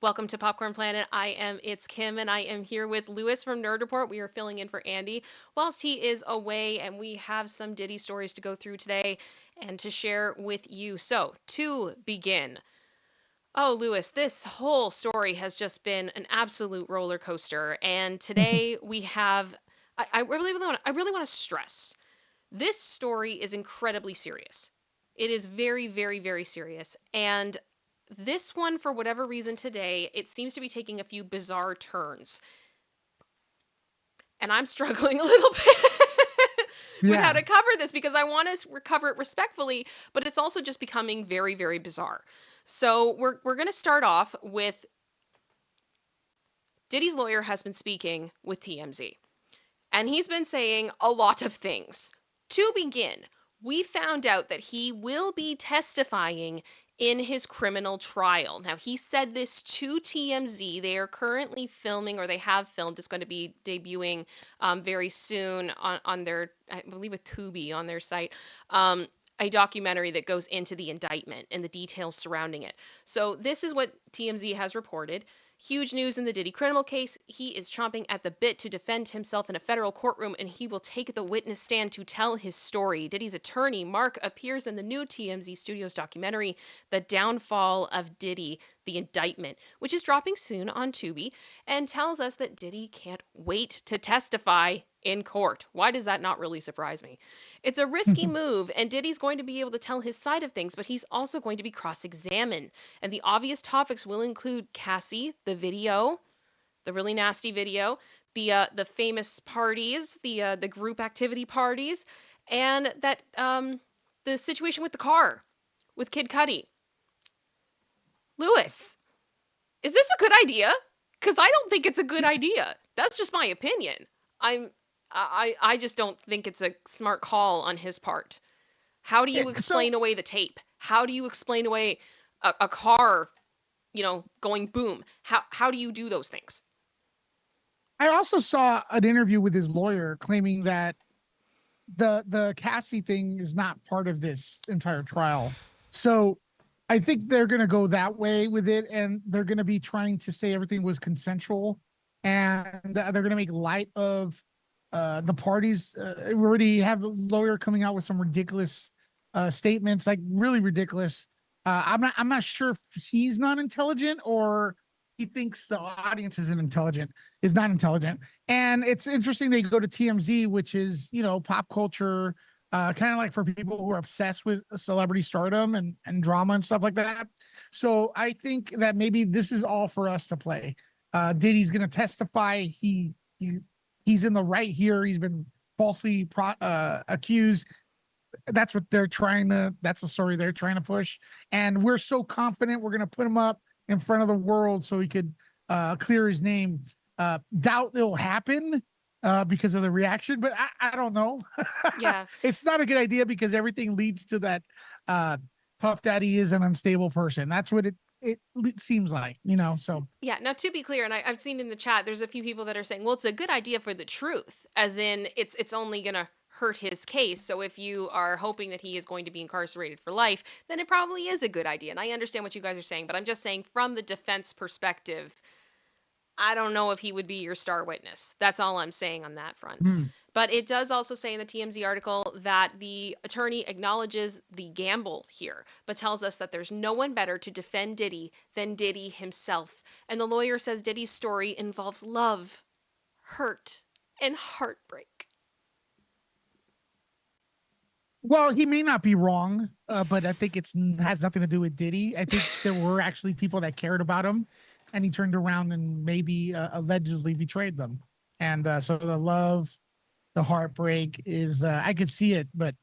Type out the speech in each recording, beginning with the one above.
Welcome to Popcorn Planet. It's Kim, and I am here with Lewis from Nerd Report. We are filling in for Andy whilst he is away, and we have some Diddy stories to go through today and to share with you. So, to begin, oh, Lewis, this whole story has just been an absolute roller coaster, and today we have. I really want to stress this story is incredibly serious. It is very, very, very serious. And this one, for whatever reason today, it seems to be taking a few bizarre turns. And I'm struggling a little bit with how Yeah. to cover this because I want to cover it respectfully, but it's also just becoming very, very bizarre. So we're going to start off with Diddy's lawyer has been speaking with TMZ. And he's been saying a lot of things. To begin, we found out that he will be testifying in his criminal trial. Now, he said this to TMZ. They are currently filming, or they have filmed. It's going to be debuting very soon on their, I believe, with Tubi on their site. A documentary that goes into the indictment and the details surrounding it. So, this is what TMZ has reported. Huge news in the Diddy criminal case. He is chomping at the bit to defend himself in a federal courtroom, and he will take the witness stand to tell his story. Diddy's attorney, Mark, appears in the new TMZ Studios documentary, The Downfall of Diddy, The Indictment, which is dropping soon on Tubi, and tells us that Diddy can't wait to testify in court. Why does that not really surprise me? It's a risky move, and Diddy's going to be able to tell his side of things, but he's also going to be cross examined. And the obvious topics will include Cassie, the video, the really nasty video, the famous parties, the group activity parties, and that the situation with the car with Kid Cudi. Lewis, is this a good idea? Because I don't think it's a good idea. That's just my opinion. I just don't think it's a smart call on his part. How do you So explain away the tape? How do you explain away a car, going boom? How do you do those things? I also saw an interview with his lawyer claiming that the Cassie thing is not part of this entire trial. So I think they're going to go that way with it, and they're going to be trying to say everything was consensual, and they're going to make light of the parties. We already have the lawyer coming out with some ridiculous statements, like really ridiculous. I'm not sure if he's not intelligent or he thinks the audience is not intelligent. And it's interesting they go to TMZ, which is, pop culture, kind of like for people who are obsessed with celebrity stardom and drama and stuff like that. So I think that maybe this is all for us to play. Diddy's going to testify. He's in the right here. He's been falsely accused. That's the story they're trying to push. And we're so confident we're going to put him up in front of the world so he could clear his name. Doubt it'll happen because of the reaction, but I don't know. Yeah. It's not a good idea because everything leads to that. Puff Daddy is an unstable person. That's what it seems like, So Yeah. Now, to be clear, and I've seen in the chat, there's a few people that are saying, well, it's a good idea for the truth, as in it's only gonna hurt his case. So if you are hoping that he is going to be incarcerated for life, then it probably is a good idea. And I understand what you guys are saying, but I'm just saying from the defense perspective, I don't know if he would be your star witness. That's all I'm saying on that front. hmm. But it does also say in the TMZ article that the attorney acknowledges the gamble here, but tells us that there's no one better to defend Diddy than Diddy himself. And the lawyer says Diddy's story involves love, hurt, and heartbreak. Well, he may not be wrong, but I think it's has nothing to do with Diddy. I think there were actually people that cared about him, and he turned around and maybe allegedly betrayed them. And so the love, the heartbreak is I could see it, but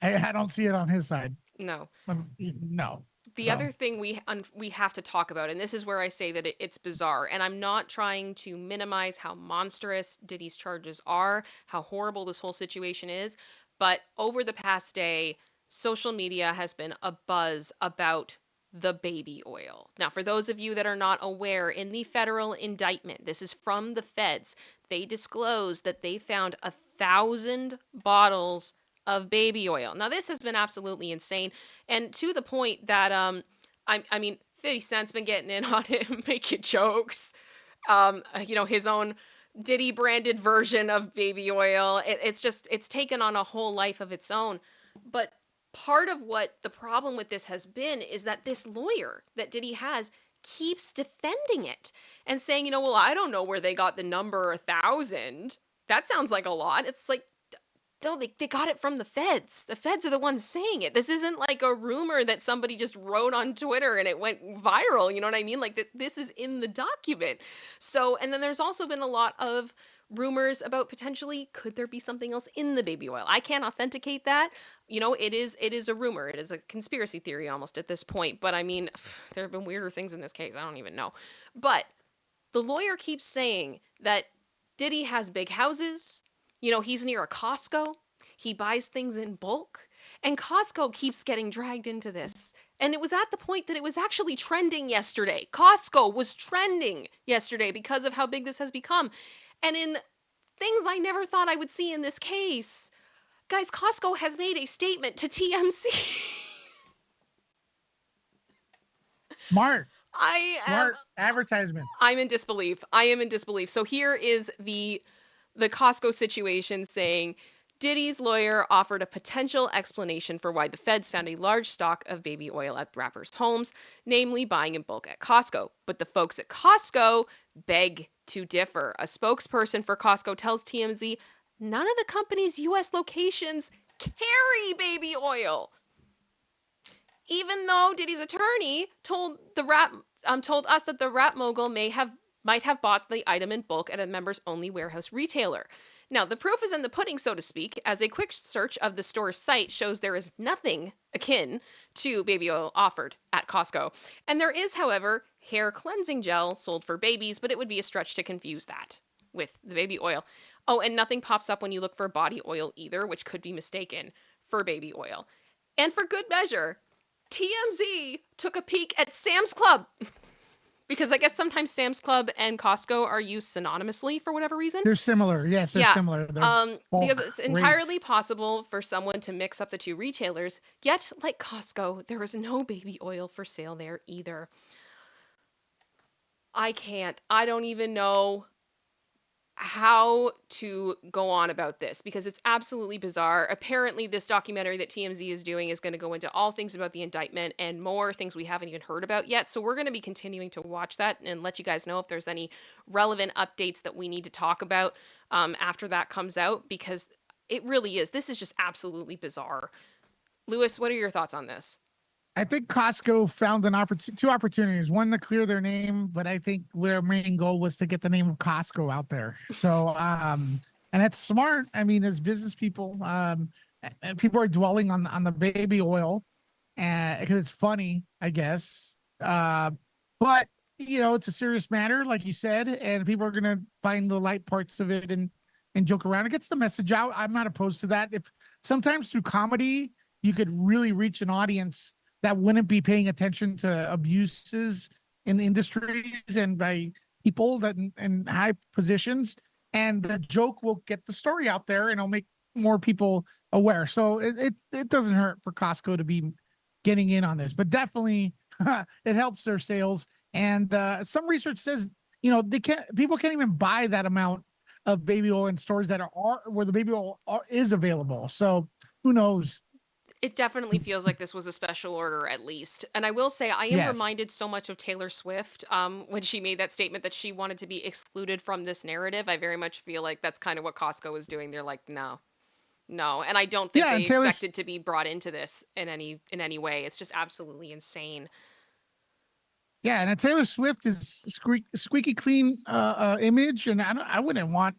I don't see it on his side. No. No. The So other thing we have to talk about, and this is where I say that it's bizarre, and I'm not trying to minimize how monstrous Diddy's charges are, how horrible this whole situation is, but over the past day, social media has been a buzz about the baby oil. Now, for those of you that are not aware, in the federal indictment, this is from the feds, they disclosed that they found 1,000 bottles of baby oil. Now, this has been absolutely insane, and to the point that I mean, 50 Cent's been getting in on it, making jokes. His own Diddy branded version of baby oil. It's taken on a whole life of its own. But part of what the problem with this has been is that this lawyer that Diddy has keeps defending it and saying, well, I don't know where they got the number 1,000. That sounds like a lot. It's like, no, they got it from the feds. The feds are the ones saying it. This isn't like a rumor that somebody just wrote on Twitter and it went viral. You know what I mean? Like, this is in the document. So, and then there's also been a lot of rumors about potentially could there be something else in the baby oil. I can't authenticate that. It is a rumor. It is a conspiracy theory almost at this point. But I mean, there have been weirder things in this case. I don't even know. But the lawyer keeps saying that Diddy has big houses. He's near a Costco. He buys things in bulk. And Costco keeps getting dragged into this. And it was at the point that it was actually trending yesterday. Costco was trending yesterday because of how big this has become. And in things I never thought I would see in this case, guys, Costco has made a statement to TMZ. Smart Smart advertisement. I'm in disbelief. I am in disbelief. So here is the Costco situation saying Diddy's lawyer offered a potential explanation for why the feds found a large stock of baby oil at rappers' homes, namely buying in bulk at Costco. But the folks at Costco beg to differ. A spokesperson for Costco tells TMZ none of the company's U.S. locations carry baby oil. Even though Diddy's attorney told us that the rap mogul might have bought the item in bulk at a members-only warehouse retailer. Now, the proof is in the pudding, so to speak, as a quick search of the store's site shows there is nothing akin to baby oil offered at Costco. And there is, however, hair cleansing gel sold for babies, but it would be a stretch to confuse that with the baby oil. Oh, and nothing pops up when you look for body oil either, which could be mistaken for baby oil. And for good measure, TMZ took a peek at Sam's Club. Because I guess sometimes Sam's Club and Costco are used synonymously for whatever reason. They're similar. Yes, they're similar. Because it's entirely possible for someone to mix up the two retailers. Yet, like Costco, there is no baby oil for sale there either. I don't even know how to go on about this because it's absolutely bizarre. Apparently, this documentary that TMZ is doing is going to go into all things about the indictment and more things we haven't even heard about yet. So we're going to be continuing to watch that and let you guys know if there's any relevant updates that we need to talk about after that comes out, because it really is. This is just absolutely bizarre. Lewis, what are your thoughts on this? I think Costco found two opportunities. One, to clear their name, but I think their main goal was to get the name of Costco out there. So, and that's smart. I mean, as business people, and people are dwelling on the baby oil, because it's funny, I guess. But it's a serious matter, like you said, and people are gonna find the light parts of it and joke around. It gets the message out. I'm not opposed to that. If sometimes through comedy, you could really reach an audience that wouldn't be paying attention to abuses in industries and by people that in high positions, and the joke will get the story out there and it'll make more people aware. So it doesn't hurt for Costco to be getting in on this, but definitely it helps their sales. And some research says people can't even buy that amount of baby oil in stores that are where the baby oil is available. So who knows? It definitely feels like this was a special order, at least. And I will say, I am reminded so much of Taylor Swift when she made that statement that she wanted to be excluded from this narrative. I very much feel like that's kind of what Costco is doing. They're like, no. And I don't think they expected to be brought into this in any way. It's just absolutely insane. Yeah, and Taylor Swift is squeaky clean image, and I wouldn't want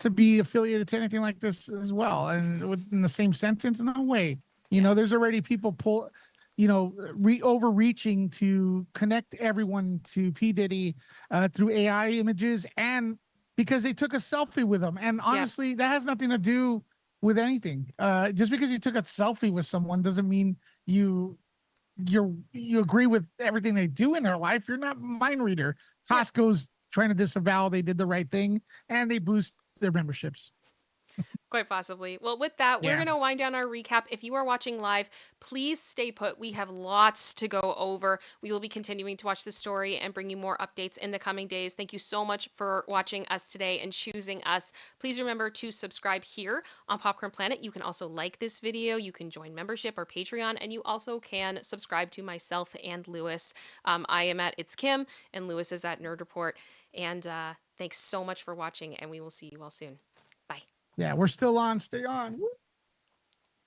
to be affiliated to anything like this as well. And in the same sentence, no way. There's already people overreaching to connect everyone to P. Diddy through AI images, and because they took a selfie with him. And honestly, that has nothing to do with anything. Just because you took a selfie with someone doesn't mean you agree with everything they do in their life. You're not a mind reader. Costco's trying to disavow they did the right thing, and they boost their memberships. Quite possibly. Well, with that, we're Yeah. going to wind down our recap. If you are watching live, please stay put. We have lots to go over. We will be continuing to watch this story and bring you more updates in the coming days. Thank you so much for watching us today and choosing us. Please remember to subscribe here on Popcorn Planet. You can also like this video. You can join membership or Patreon, and you also can subscribe to myself and Lewis. I am at It's Kim, and Lewis is at Nerd Report. And thanks so much for watching, and we will see you all soon. Bye. Yeah, we're still on. Stay on. Woo.